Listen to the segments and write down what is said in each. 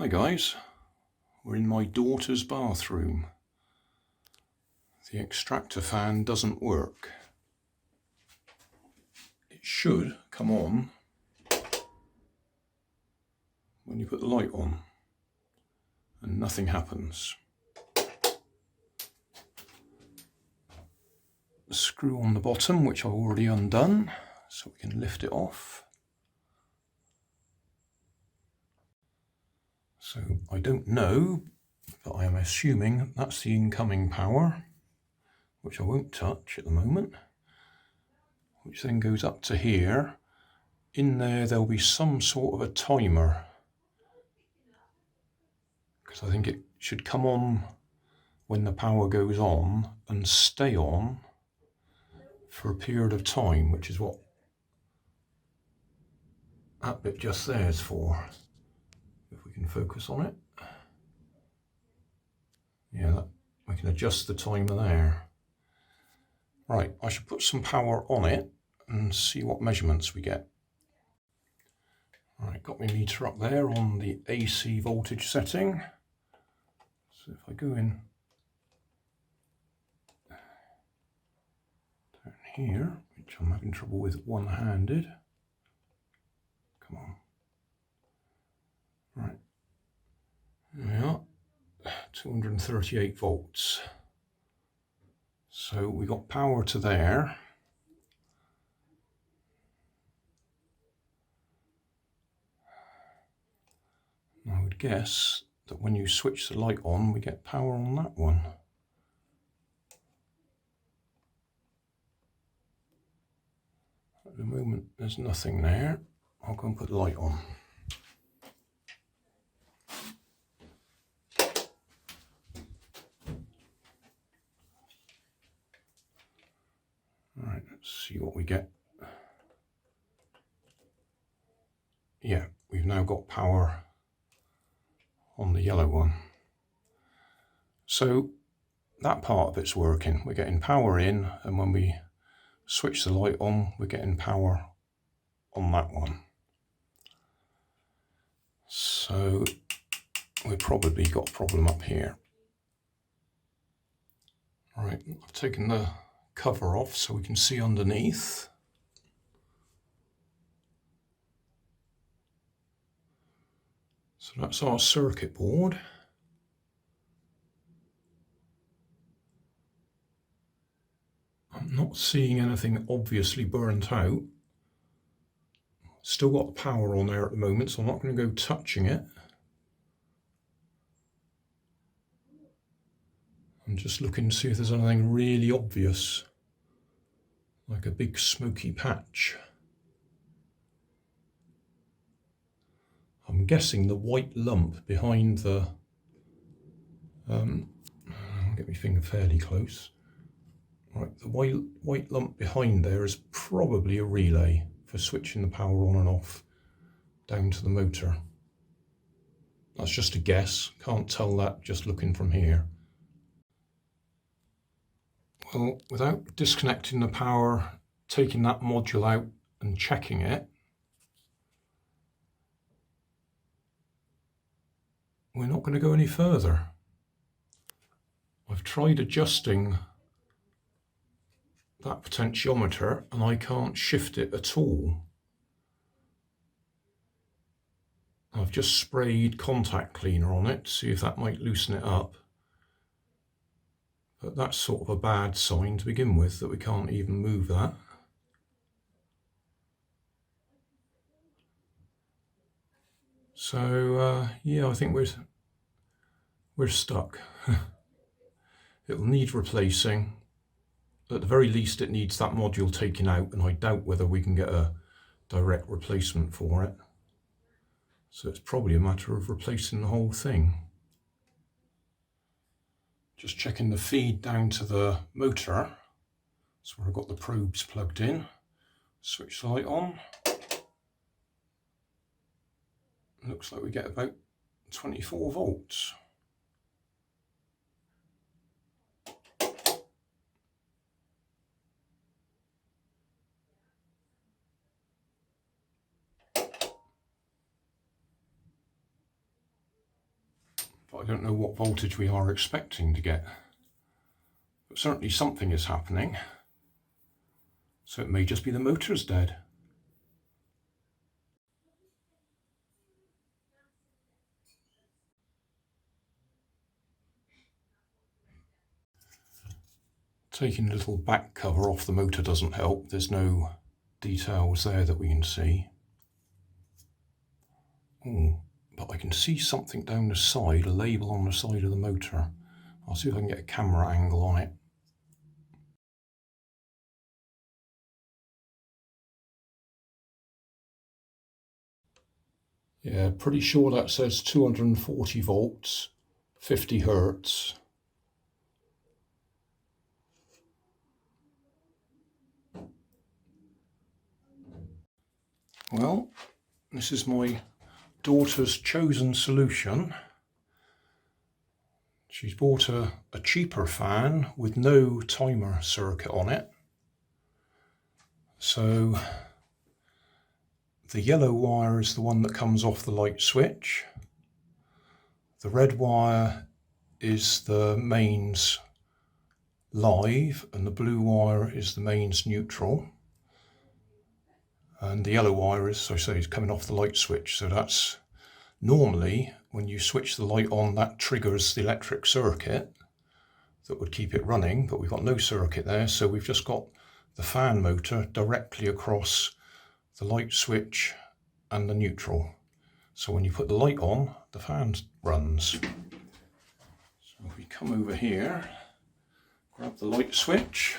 Hi guys, we're in my daughter's bathroom. The extractor fan doesn't work. It should come on when you put the light on, and nothing happens. The screw on the bottom, which I've already undone, so we can lift it off. So I don't know, but I am assuming that's the incoming power, which I won't touch at the moment, which then goes up to here. In there, there'll be some sort of a timer, because I think it should come on when the power goes on and stay on for a period of time, which is what that bit just there is for. If we can focus on it. Yeah, we can adjust the timer there. Right, I should put some power on it and see what measurements we get. Right, got my meter up there on the AC voltage setting. So if I go in down here, which I'm having trouble with one-handed. Come on. Right. There we are. 238 volts. So we got power to there. I would guess that when you switch the light on, we get power on that one. At the moment, there's nothing there. I'll go and put the light on. All right, let's see what we get. Yeah, we've now got power on the yellow one. So that part of it's working. We're getting power in, and when we switch the light on, we're getting power on that one. So we've probably got a problem up here. All right, I've taken the cover off so we can see underneath. So that's our circuit board. I'm not seeing anything obviously burnt out. Still got the power on there at the moment, so I'm not going to go touching it. I'm just looking to see if there's anything really obvious, like a big smoky patch. I'm guessing the white lump behind the, I'll get my finger fairly close. Right, the white lump behind there is probably a relay for switching the power on and off down to the motor. That's just a guess, can't tell that just looking from here. Well, without disconnecting the power, taking that module out and checking it, we're not going to go any further. I've tried adjusting that potentiometer and I can't shift it at all. I've just sprayed contact cleaner on it to see if that might loosen it up. But that's sort of a bad sign to begin with, that we can't even move that. So yeah, I think we're stuck. It'll need replacing. At the very least, it needs that module taken out, and I doubt whether we can get a direct replacement for it. So it's probably a matter of replacing the whole thing. Just checking the feed down to the motor. That's where I've got the probes plugged in. Switch the light on. Looks like we get about 24 volts. but I don't know what voltage we are expecting to get. But certainly something is happening, so it may just be the motor's dead. Taking a little back cover off the motor doesn't help. There's no details there that we can see. Oh, but I can see something down the side, a label on the side of the motor. I'll see if I can get a camera angle on it. Yeah, pretty sure that says 240 volts, 50 hertz. Well, this is my daughter's chosen solution. She's bought a cheaper fan with no timer circuit on it. So the yellow wire is the one that comes off the light switch. The red wire is the mains live and the blue wire is the mains neutral. And the yellow wire, as I say, is coming off the light switch. So that's normally when you switch the light on, that triggers the electric circuit that would keep it running, but we've got no circuit there. So we've just got the fan motor directly across the light switch and the neutral. So when you put the light on, the fan runs. So if we come over here, grab the light switch,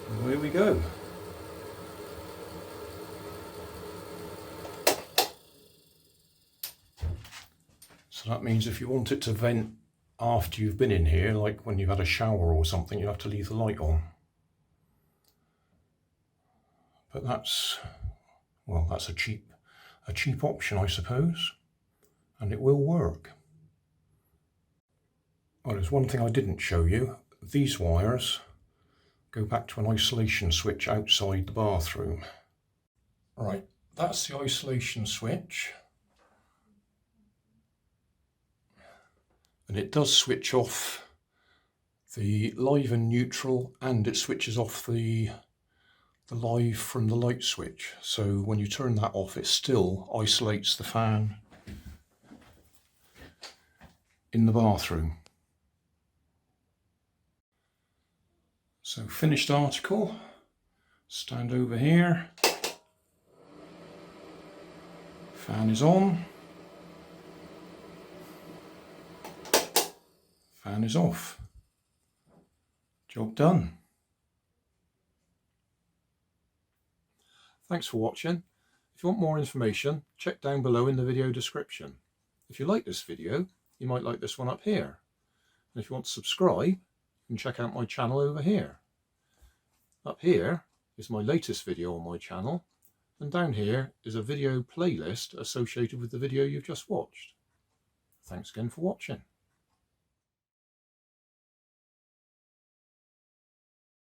and away we go. So that means if you want it to vent after you've been in here, like when you've had a shower or something, you have to leave the light on. But that's, well, that's a cheap option, I suppose, and it will work. Oh, there's one thing I didn't show you. These wires go back to an isolation switch outside the bathroom. Right, that's the isolation switch. And it does switch off the live and neutral, and it switches off the live from the light switch. So when you turn that off, it still isolates the fan in the bathroom. So finished article, stand over here, fan is on, fan is off, job done. Thanks for watching. If you want more information, check down below in the video description. If you like this video, you might like this one up here. And if you want to subscribe, you can check out my channel over here. Up here is my latest video on my channel, and down here is a video playlist associated with the video you've just watched. Thanks again for watching.